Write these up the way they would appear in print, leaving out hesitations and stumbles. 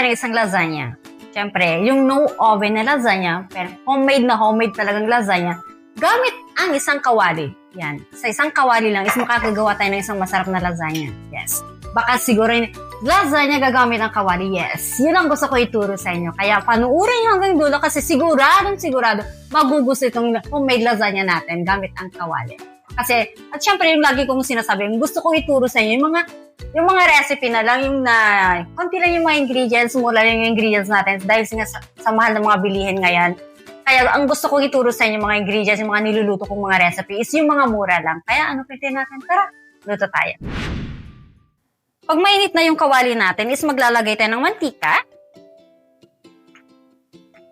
tayo ng isang lasagna. Siyempre, yung no oven na lasagna, pero homemade talagang lasagna, gamit ang isang kawali. Yan. Sa isang kawali lang is makakagawa tayo ng isang masarap na lasagna. Yes. Baka siguro yung lasagna gagamit ang kawali. Yes. Yun ang gusto ko ituro sa inyo. Kaya panuurin hanggang dulo kasi sigurado magugusto itong homemade lasagna natin gamit ang kawali. Kasi, at syempre yung lagi kong sinasabi, gusto kong ituro sa inyo yung mga recipe na lang, yung na, konti lang yung mga ingredients, mura lang yung ingredients natin dahil sa mahal ng mga bilihin ngayon. Kaya ang gusto kong ituro sa inyo mga ingredients, yung mga niluluto kong mga recipe is yung mga mura lang. Kaya ano pwede natin? Tara, luto tayo. Pag mainit na yung kawali natin is maglalagay tayo ng mantika.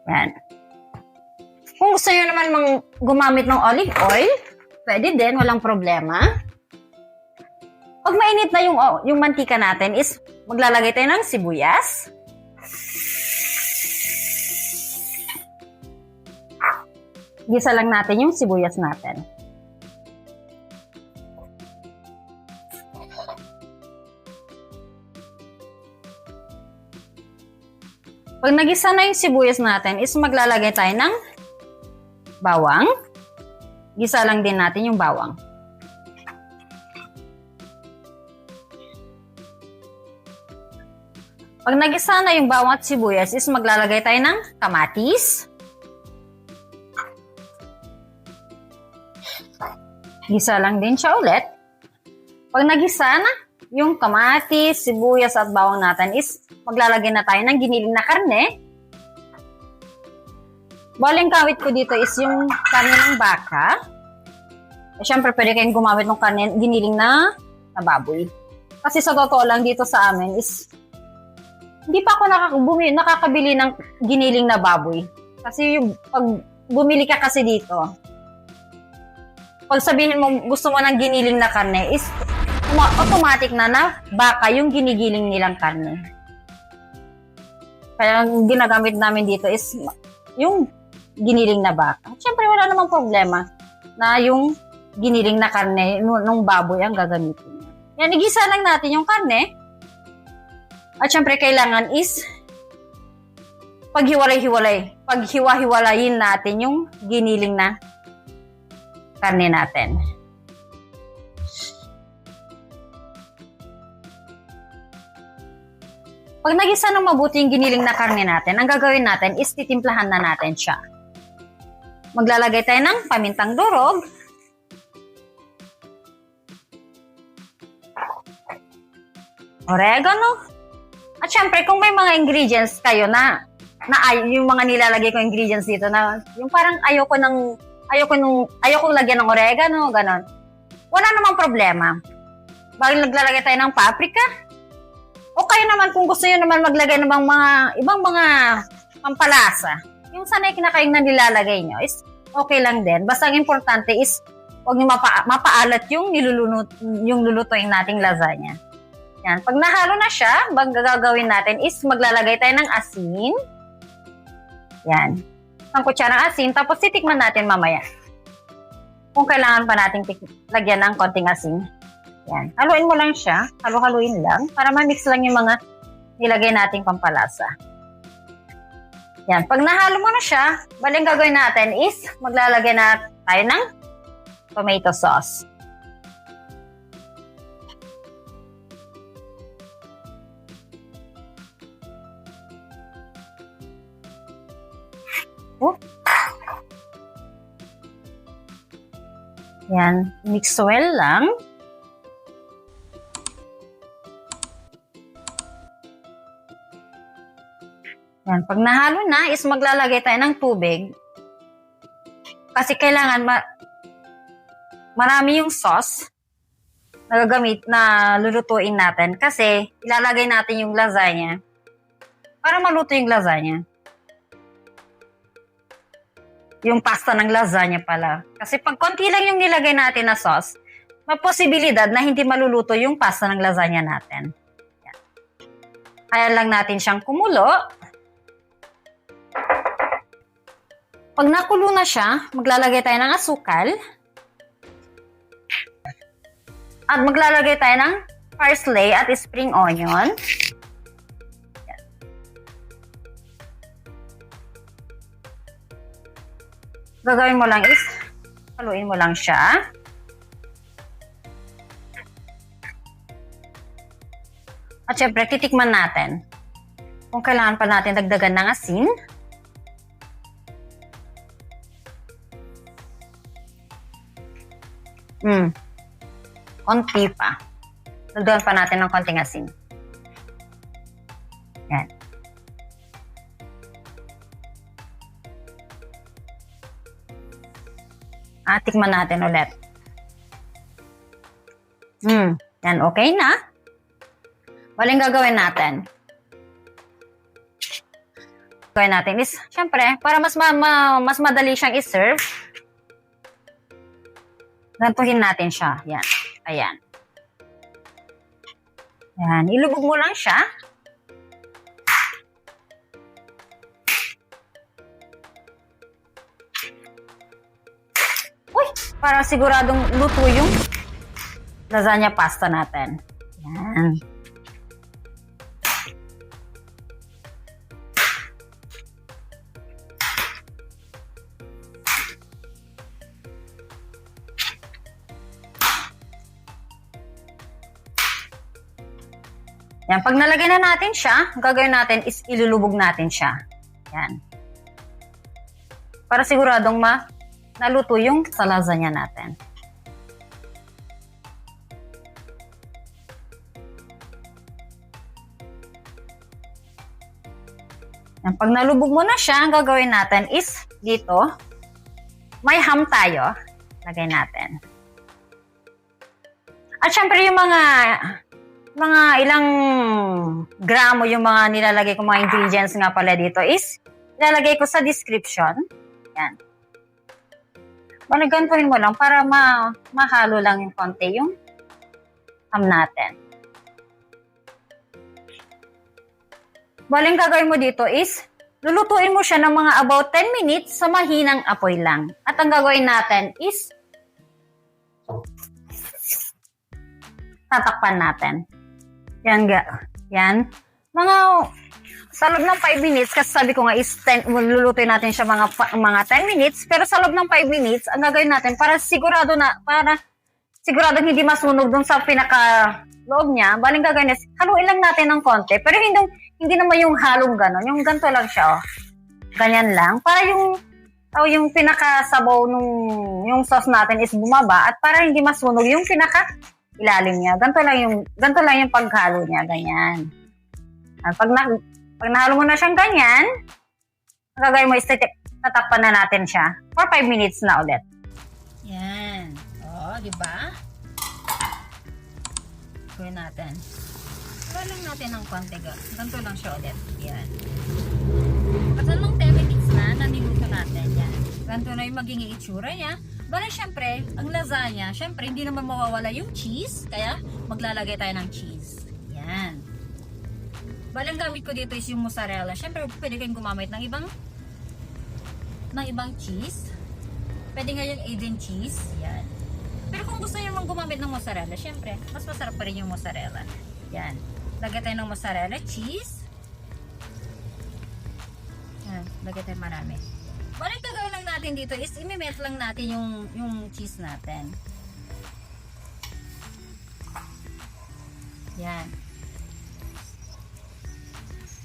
Yan. Kung gusto nyo naman gumamit ng olive oil, pwede din, walang problema. Pag mainit na yung mantika natin is maglalagay tayo ng sibuyas. Gisa lang natin yung sibuyas natin. Pag nagisa na yung sibuyas natin is maglalagay tayo ng bawang. Gisa lang din natin yung bawang. Pag nagisa na yung bawang at sibuyas is maglalagay tayo ng kamatis. Gisa lang din siya ulit. Pag nagisa na yung kamatis, sibuyas at bawang natin is maglalagay na tayo ng giniling na karne. Baling kawit ko dito is yung karne ng baka. Siyempre, pwede kayong gumamit ng karne, giniling na baboy. Kasi sa totoo lang dito sa amin is hindi pa ako nakakabili ng giniling na baboy. Kasi yung pag bumili ka kasi dito, pag sabihin mo gusto mo ng giniling na karne is automatic na baka yung ginigiling nilang karne. Kaya ang ginagamit namin dito is yung giniling na baka. Siyempre, wala namang problema na yung giniling na karne nung baboy ang gagamitin. Yan, igisa lang natin yung karne. At siyempre, kailangan is paghiwa-hiwalayin natin yung giniling na karne natin. Pag nagisa ng mabuti yung giniling na karne natin, ang gagawin natin is titimplahan na natin siya. Maglalagay tayo ng pamintang durog. Oregano. At syempre, kung may mga ingredients kayo na yung mga nilalagay ko ingredients dito na yung parang ayokong lagyan ng oregano, ganon. Wala namang problema. Bakit naglalagay tayo ng paprika? O kayo naman, kung gusto nyo naman maglagay ng ibang mga pampalasa, yung sanay kinakain na nilalagay nyo is okay lang din. Basta ang importante is huwag nyo mapaalat yung lulutuin nating lasagna. Yan. Pag nahalo na siya, gagawin natin is maglalagay tayo ng asin. Yan. Isang kutsarang asin, tapos titikman natin mamaya. Kung kailangan pa natin lagyan ng konting asin. Yan. Haluin mo lang siya. Haluin lang. Para ma-mix lang yung mga nilagay nating pampalasa. Yan. Pag nahalo mo na siya, baling gagawin natin is maglalagay na tayo ng tomato sauce. Oh. Yan. Mix well lang. Yan. Pag nahalo na, is maglalagay tayo ng tubig. Kasi kailangan marami yung sauce na gagamit na lulutuin natin. Kasi ilalagay natin yung lasagna para maluto yung lasagna. Yung pasta ng lasagna pala. Kasi pag konti lang yung nilagay natin na sauce, may posibilidad na hindi maluluto yung pasta ng lasagna natin. Yan. Kaya lang natin siyang kumulo. Pag nakulo na siya, maglalagay tayo ng asukal. At maglalagay tayo ng parsley at spring onion. gagawin mo lang is, haluin mo lang siya. At syempre, titikman natin kung kailangan pa natin dagdagan ng asin. Konti pa. Dagdagan pa natin ng konting asin. Yan. Tikman natin ulit. Yan, okay na. Walang gagawin natin. Gawin natin is, syempre, para mas madali siyang i-serve, gantuhin natin siya. Yan. Ayan. Yan. Ilubog mo lang siya. Uy! Para siguradong luto yung lasagna pasta natin. Yan. Yan, pag nalagay na natin siya, ang gagawin natin is ilulubog natin siya. Yan. Para siguradong naluto yung sa lasagna natin. Yan, pag nalubog mo na siya, ang gagawin natin is dito, may ham tayo. Lagay natin. At syempre yung mga ilang gramo yung mga nilalagay ko, mga ingredients nga pala dito is nilalagay ko sa description. Yan. Gantuhin mo lang para mahalo lang yung konti yung ham natin. Baling gagawin mo dito is lulutuin mo siya ng mga about 10 minutes sa mahinang apoy lang. At ang gagawin natin is tatakpan natin. Yan. Sa loob ng 5 minutes, kasi sabi ko nga is lulutuin natin siya mga 10 minutes, pero sa loob ng 5 minutes, ang gagawin natin para siguradong hindi masunog dun sa pinaka loob niya, baling gagawin is haluin lang natin ng konti, pero hindi naman yung halong ganon, yung ganito lang siya, oh. Ganyan lang, para yung pinaka-sabaw yung sauce natin is bumaba, at para hindi masunog yung ilalim niya. Ganito lang yung paghalo niya, ganyan. At pag nahalo mo na siyang ganyan, ang gagawin mo is tatakpan na natin siya for 5 minutes na ulit. Yan. O, di ba? Gawin natin. Gawin lang natin ng konti. Ganito lang siya ulit. Yan. At lang 10 minutes na, naniluto natin. Yan. Ganito na yung magiging itsura niya. Bale, syempre, ang lasagna, syempre, hindi naman mawawala yung cheese. Kaya, maglalagay tayo ng cheese. Yan. Bale, ang gamit ko dito is yung mozzarella. Syempre, pwede kayong gumamit ng ibang cheese. Pwede nga yung Aden cheese. Yan. Pero kung gusto nyo naman gumamit ng mozzarella, syempre, mas masarap pa rin yung mozzarella. Yan. Lagay tayo ng mozzarella, cheese. Yan. Lagay tayo marami. Bale, gagawin lang natin dito is imimelt lang natin yung cheese natin. Yan.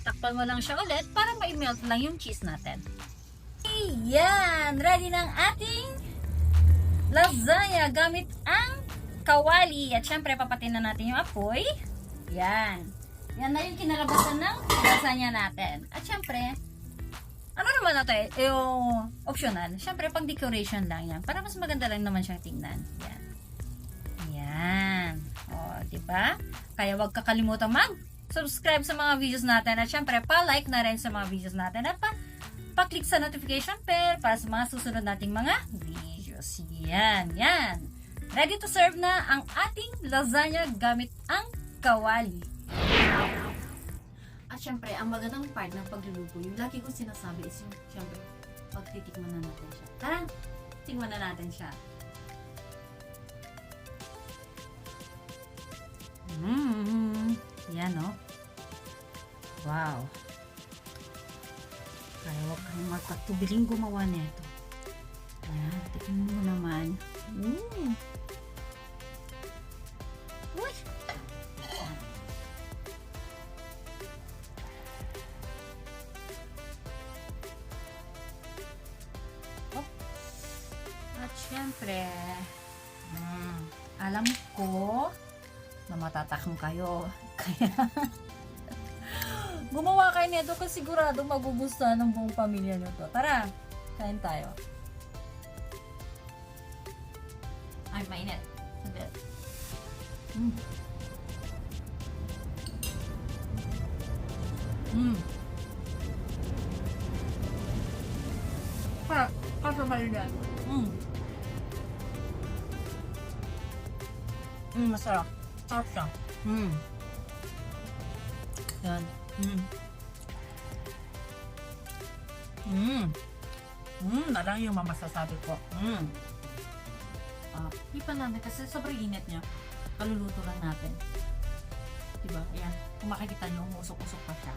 Takpan mo lang siya ulit para ma-melt lang yung cheese natin. Yan! Ready ng ating lasagna gamit ang kawali. At syempre, papatin na natin yung apoy. Yan. Yan na yung kinalabasan ng lasagna natin. At syempre, ano naman natin, yung optional. Syempre, pang decoration lang yan. Para mas maganda lang naman siyang tingnan. Yan. Yan. O, diba? Kaya wag kakalimutan mag-subscribe sa mga videos natin. At syempre, pa-like na rin sa mga videos natin. At pa-click sa notification bell para sa mga susunod nating mga videos. Yan. Yan. Ready to serve na ang ating lasagna gamit ang kawali. At syempre, ang magandang part ng pagluluto, yung lagi ko sinasabi is yung, syempre, pagtitikman na natin siya. Tara, tingnan na natin siya. Yan, no? Wow. Kaya huwag kayong magpatubiling gumawa nito. Siyempre, alam ko na matatakam kayo. Kaya, gumawa kayo nito kasi sigurado magugustuhan ng buong pamilya nyo to. Tara, kain tayo. Ay, mainit. Sandali. Parang, kasabay yan. Masarap. Sarap siya. Yan. Nalang yung mamasasabi ko. Ipan namin kasi sobrang init niya. Kaluluto lang natin. Diba? Ayan. Kung makikita nyo, usok-usok pa siya.